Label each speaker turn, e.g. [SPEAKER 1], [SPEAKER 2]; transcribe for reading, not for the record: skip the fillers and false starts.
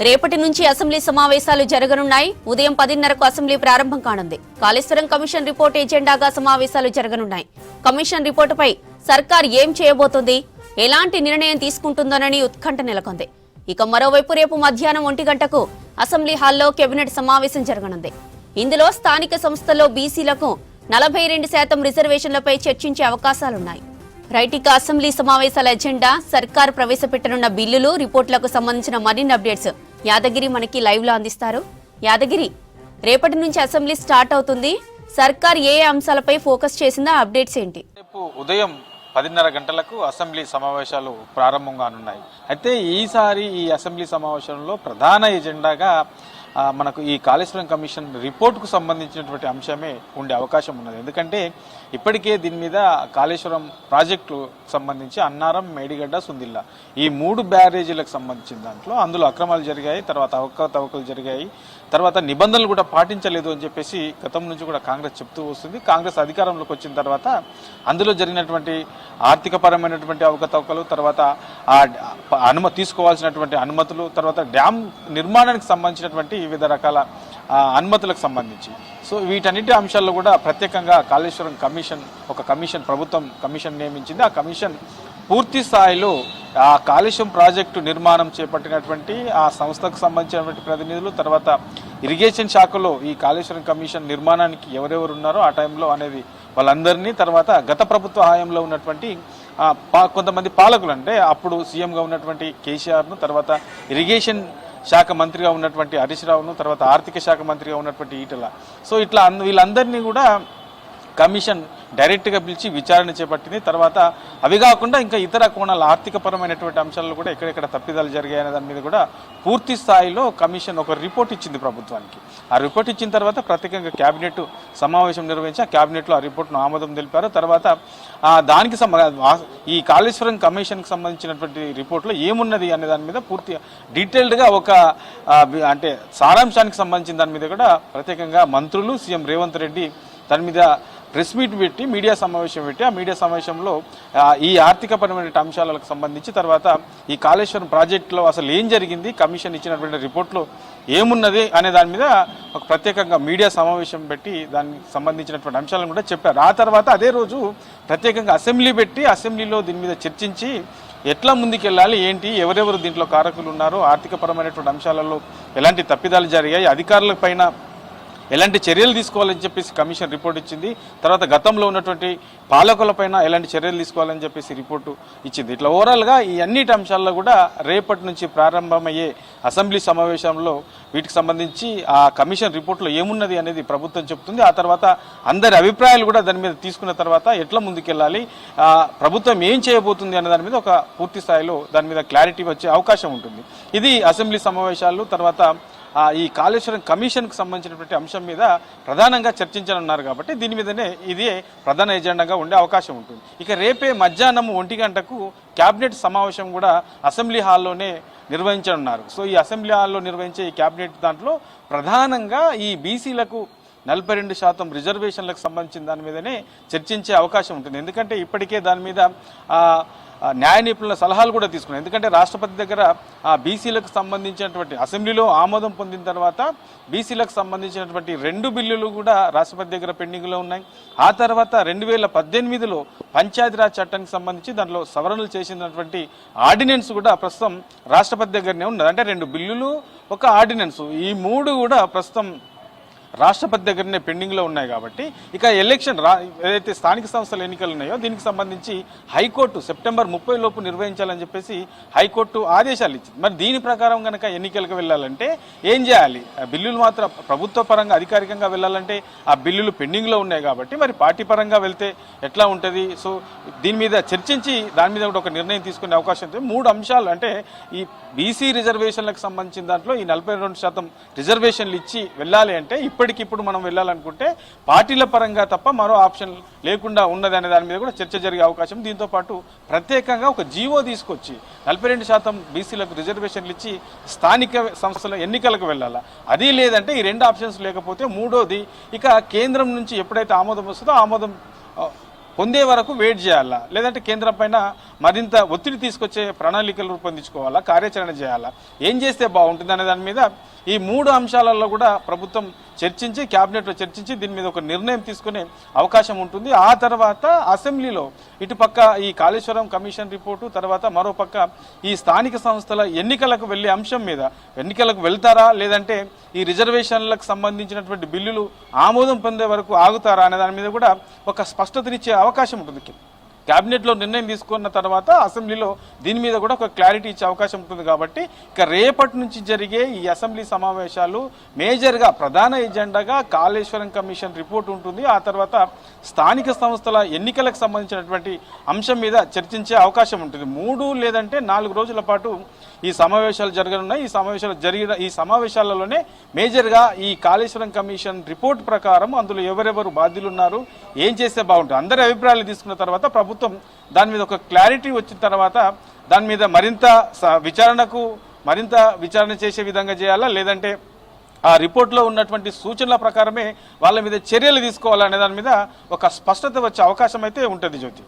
[SPEAKER 1] రేపటి నుంచి అసెంబ్లీ సమావేశాలు జరగనున్నాయి. ఉదయం 10:30కు అసెంబ్లీ ప్రారంభం కానుంది. కాళేశ్వరం కమిషన్ రిపోర్టు ఎజెండాగా సమావేశాలు జరగనున్నాయి. కమిషన్ రిపోర్టుపై సర్కార్ ఏం చేయబోతోంది, ఎలాంటి నిర్ణయం తీసుకుంటుందోనని ఉత్కంఠ నెలకొంది. ఇక మరోవైపు రేపు మధ్యాహ్నం 1 గంటకు అసెంబ్లీ హాల్లో కేబినెట్ సమావేశం జరగనుంది. ఇందులో స్థానిక సంస్థల్లో బీసీలకు 42% రిజర్వేషన్లపై చర్చించే అవకాశాలున్నాయి. రైట్, అసెంబ్లీ సమావేశాల ఎజెండా, సర్కార్ ప్రవేశపెట్టనున్న బిల్లులు, రిపోర్టులకు సంబంధించిన మరిన్ని అప్డేట్స్ యాదగిరి మనకి లైవ్ లో అందిస్తారు. యాదగిరి, రేపటి నుంచి అసెంబ్లీ స్టార్ట్ అవుతుంది. సర్కార్ ఏ అంశాలపై ఫోకస్ చేసిందో అప్డేట్స్ ఏంటి?
[SPEAKER 2] రేపు ఉదయం 10:30 గంటలకు అసెంబ్లీ సమావేశాలు ప్రారంభం కానున్నాయి. అయితే ఈసారి ఈ అసెంబ్లీ సమావేశంలో ప్రధాన ఎజెండాగా మనకు ఈ కాళేశ్వరం కమిషన్ రిపోర్టుకు సంబంధించినటువంటి అంశమే ఉండే అవకాశం ఉన్నది. ఎందుకంటే ఇప్పటికే దీని మీద కాళేశ్వరం ప్రాజెక్టు సంబంధించి అన్నారం, మేడిగడ్డ, సుందిల్లా ఈ 3 బ్యారేజీలకు సంబంధించిన దాంట్లో అందులో అక్రమాలు జరిగాయి, తర్వాత అవకతవకలు జరిగాయి, తర్వాత నిబంధనలు కూడా పాటించలేదు అని చెప్పేసి గతం నుంచి కూడా కాంగ్రెస్ చెప్తూ వస్తుంది. కాంగ్రెస్ అధికారంలోకి వచ్చిన తర్వాత అందులో జరిగినటువంటి ఆర్థికపరమైనటువంటి అవకతవకలు, తర్వాత తీసుకోవాల్సినటువంటి అనుమతులు, తర్వాత డ్యామ్ నిర్మాణానికి సంబంధించినటువంటి వివిధ రకాల అనుమతులకు సంబంధించి సో వీటన్నిటి అంశాల్లో కూడా ప్రత్యేకంగా కాళేశ్వరం కమిషన్ ప్రభుత్వం కమిషన్ నియమించింది. ఆ కమిషన్ పూర్తి స్థాయిలో ఆ కాళేశ్వరం ప్రాజెక్టు నిర్మాణం చేపట్టినటువంటి ఆ సంస్థకు సంబంధించినటువంటి ప్రతినిధులు, తర్వాత ఇరిగేషన్ శాఖలో ఈ కాళేశ్వరం కమిషన్ నిర్మాణానికి ఎవరెవరు ఉన్నారో ఆ టైంలో అనేది వాళ్ళందరినీ, తర్వాత గత ప్రభుత్వ హయాంలో ఉన్నటువంటి కొంతమంది పాలకులు, అంటే అప్పుడు సీఎంగా ఉన్నటువంటి కేసీఆర్ను, తర్వాత ఇరిగేషన్ శాఖ మంత్రిగా ఉన్నటువంటి హరీష్ రావును, తర్వాత ఆర్థిక శాఖ మంత్రిగా ఉన్నటువంటి ఈటల, సో ఇట్లా వీళ్ళందరినీ కూడా కమిషన్ డైరెక్ట్గా పిలిచి విచారణ చేపట్టింది. తర్వాత అవి కాకుండా ఇంకా ఇతర కోణాల ఆర్థికపరమైనటువంటి అంశాల్లో కూడా ఎక్కడెక్కడ తప్పిదాలు జరిగాయనే దాని మీద కూడా పూర్తి స్థాయిలో కమిషన్ ఒక రిపోర్ట్ ఇచ్చింది ప్రభుత్వానికి. ఆ రిపోర్ట్ ఇచ్చిన తర్వాత ప్రత్యేకంగా క్యాబినెట్ సమావేశం నిర్వహించి ఆ క్యాబినెట్లో ఆ రిపోర్ట్ను ఆమోదం తెలిపారు. తర్వాత దానికి ఈ కాళేశ్వరం కమిషన్కి సంబంధించినటువంటి రిపోర్ట్లో ఏమున్నది అనే దాని మీద పూర్తి డీటెయిల్డ్గా అంటే సారాంశానికి సంబంధించిన దాని మీద కూడా ప్రత్యేకంగా మంత్రులు, సీఎం రేవంత్ రెడ్డి దాని మీద ప్రెస్ మీట్ పెట్టి మీడియా సమావేశం పెట్టి ఆ మీడియా సమావేశంలో ఈ ఆర్థికపరమైన అంశాలకు సంబంధించి, తర్వాత ఈ కాళేశ్వరం ప్రాజెక్టులో అసలు ఏం జరిగింది, కమిషన్ ఇచ్చినటువంటి రిపోర్ట్లో ఏమున్నది అనే దాని మీద ఒక ప్రత్యేకంగా మీడియా సమావేశం పెట్టి దానికి సంబంధించినటువంటి అంశాలను కూడా చెప్పారు. ఆ తర్వాత అదే రోజు ప్రత్యేకంగా అసెంబ్లీ పెట్టి అసెంబ్లీలో దీని మీద చర్చించి ఎట్లా ముందుకెళ్ళాలి, ఏంటి, ఎవరెవరు దీంట్లో కారకులు ఉన్నారో, ఆర్థికపరమైనటువంటి అంశాలలో ఎలాంటి తప్పిదాలు జరిగాయి, అధికారుల పైన ఎలాంటి చర్యలు తీసుకోవాలని చెప్పేసి కమిషన్ రిపోర్ట్ ఇచ్చింది. తర్వాత గతంలో ఉన్నటువంటి పాలకులపైన ఎలాంటి చర్యలు తీసుకోవాలని చెప్పేసి రిపోర్టు ఇచ్చింది. ఇట్లా ఓవరాల్గా ఈ అన్నిటి అంశాల్లో కూడా రేపటి నుంచి ప్రారంభమయ్యే అసెంబ్లీ సమావేశంలో వీటికి సంబంధించి ఆ కమిషన్ రిపోర్ట్లో ఏమున్నది అనేది ప్రభుత్వం చెప్తుంది. ఆ తర్వాత అందరి అభిప్రాయాలు కూడా దాని మీద తీసుకున్న తర్వాత ఎట్లా ముందుకెళ్ళాలి, ప్రభుత్వం ఏం చేయబోతుంది అనే దాని మీద ఒక పూర్తి స్థాయిలో దాని మీద క్లారిటీ వచ్చే అవకాశం ఉంటుంది. ఇది అసెంబ్లీ సమావేశాలు. తర్వాత ఈ కాళేశ్వరం కమిషన్కు సంబంధించినటువంటి అంశం మీద ప్రధానంగా చర్చించనున్నారు కాబట్టి దీని మీదనే ఇదే ప్రధాన ఎజెండాగా ఉండే అవకాశం ఉంటుంది. ఇక రేపే మధ్యాహ్నం 1 గంటకు క్యాబినెట్ సమావేశం కూడా అసెంబ్లీ హాల్లోనే నిర్వహించనున్నారు. సో ఈ అసెంబ్లీ హాల్లో నిర్వహించే ఈ క్యాబినెట్ దాంట్లో ప్రధానంగా ఈ బీసీలకు 42% రిజర్వేషన్లకు సంబంధించిన దాని మీదనే చర్చించే అవకాశం ఉంటుంది. ఎందుకంటే ఇప్పటికే దాని మీద న్యాయ నిపుణుల సలహాలు కూడా తీసుకున్నాయి. ఎందుకంటే రాష్ట్రపతి దగ్గర బీసీలకు సంబంధించినటువంటి అసెంబ్లీలో ఆమోదం పొందిన తర్వాత బీసీలకు సంబంధించినటువంటి 2 బిల్లులు కూడా రాష్ట్రపతి దగ్గర పెండింగ్లో ఉన్నాయి. ఆ తర్వాత 2018లో పంచాయతీరాజ్ చట్టానికి సంబంధించి దాంట్లో సవరణలు చేసినటువంటి ఆర్డినెన్స్ కూడా ప్రస్తుతం రాష్ట్రపతి దగ్గరనే ఉన్నది. అంటే 2 బిల్లులు, ఒక ఆర్డినెన్స్, ఈ 3 కూడా ప్రస్తుతం రాష్ట్రపతి దగ్గరనే పెండింగ్లో ఉన్నాయి. కాబట్టి ఇక ఎలక్షన్ ఏదైతే స్థానిక సంస్థల ఎన్నికలు ఉన్నాయో దీనికి సంబంధించి హైకోర్టు సెప్టెంబర్ 30 లోపు నిర్వహించాలని చెప్పేసి హైకోర్టు ఆదేశాలు ఇచ్చింది. మరి దీని ప్రకారం కనుక ఎన్నికలకు వెళ్ళాలంటే ఏం చేయాలి? బిల్లులు మాత్రం ప్రభుత్వ పరంగా అధికారికంగా వెళ్ళాలంటే ఆ బిల్లులు పెండింగ్లో ఉన్నాయి కాబట్టి మరి పార్టీ పరంగా వెళ్తే ఎట్లా ఉంటుంది? సో దీని మీద చర్చించి దాని మీద కూడా ఒక నిర్ణయం తీసుకునే అవకాశం ఉంది. 3 అంశాలు, అంటే ఈ బీసీ రిజర్వేషన్లకు సంబంధించిన దాంట్లో ఈ 42% రిజర్వేషన్లు ఇచ్చి వెళ్ళాలి అంటే ఇప్పటికిప్పుడు మనం వెళ్ళాలనుకుంటే పార్టీల పరంగా తప్ప మరో ఆప్షన్ లేకుండా ఉన్నదనే దాని మీద కూడా చర్చ జరిగే అవకాశం. దీంతో పాటు ప్రత్యేకంగా ఒక జీవో తీసుకొచ్చి 42% బీసీలకు రిజర్వేషన్లు ఇచ్చి స్థానిక సంస్థల ఎన్నికలకు వెళ్ళాలా, అది లేదంటే ఈ 2 ఆప్షన్స్ లేకపోతే మూడోది ఇక కేంద్రం నుంచి ఎప్పుడైతే ఆమోదం వస్తుందో ఆమోదం పొందే వరకు వెయిట్ చేయాలా, లేదంటే కేంద్రం పైన మరింత ఒత్తిడి తీసుకొచ్చే ప్రణాళికలు రూపొందించుకోవాలా, కార్యాచరణ చేయాలా, ఏం చేస్తే బాగుంటుంది అనే దాని మీద ఈ 3 అంశాలలో కూడా ప్రభుత్వం చర్చించి క్యాబినెట్లో చర్చించి దీని మీద ఒక నిర్ణయం తీసుకునే అవకాశం ఉంటుంది. ఆ తర్వాత అసెంబ్లీలో ఇటుపక్క ఈ కాళేశ్వరం కమిషన్ రిపోర్టు, తర్వాత మరోపక్క ఈ స్థానిక సంస్థల ఎన్నికలకు వెళ్లే అంశం మీద ఎన్నికలకు వెళ్తారా, లేదంటే ఈ రిజర్వేషన్లకు సంబంధించినటువంటి బిల్లులు ఆమోదం పొందే వరకు ఆగుతారా అనే దాని మీద కూడా ఒక స్పష్టతనిచ్చే అవకాశం ఉంటుంది. క్యాబినెట్లో నిర్ణయం తీసుకున్న తర్వాత అసెంబ్లీలో దీని మీద కూడా ఒక క్లారిటీ ఇచ్చే అవకాశం ఉంటుంది. కాబట్టి ఇక రేపటి నుంచి జరిగే ఈ అసెంబ్లీ సమావేశాలు మేజర్గా ప్రధాన ఎజెండాగా కాళేశ్వరం కమిషన్ రిపోర్ట్ ఉంటుంది. ఆ తర్వాత స్థానిక సంస్థల ఎన్నికలకు సంబంధించినటువంటి అంశం మీద చర్చించే అవకాశం ఉంటుంది. 3 లేదంటే 4 రోజుల పాటు ఈ సమావేశాలు జరగనున్నాయి. ఈ సమావేశాలలోనే మేజర్గా ఈ కాళేశ్వరం కమిషన్ రిపోర్ట్ ప్రకారం అందులో ఎవరెవరు బాధ్యులున్నారు, ఏం చేస్తే బాగుంటుంది, అందరి అభిప్రాయాలు తీసుకున్న తర్వాత ప్రభుత్వం దాని మీద ఒక క్లారిటీ వచ్చిన తర్వాత దాని మీద మరింత విచారణ చేసే విధంగా చేయాలా, లేదంటే ఆ రిపోర్ట్లో ఉన్నటువంటి సూచనల ప్రకారమే వాళ్ళ మీద చర్యలు తీసుకోవాలనే దాని మీద ఒక స్పష్టత వచ్చే అవకాశం అయితే ఉంటుంది జ్యోతి.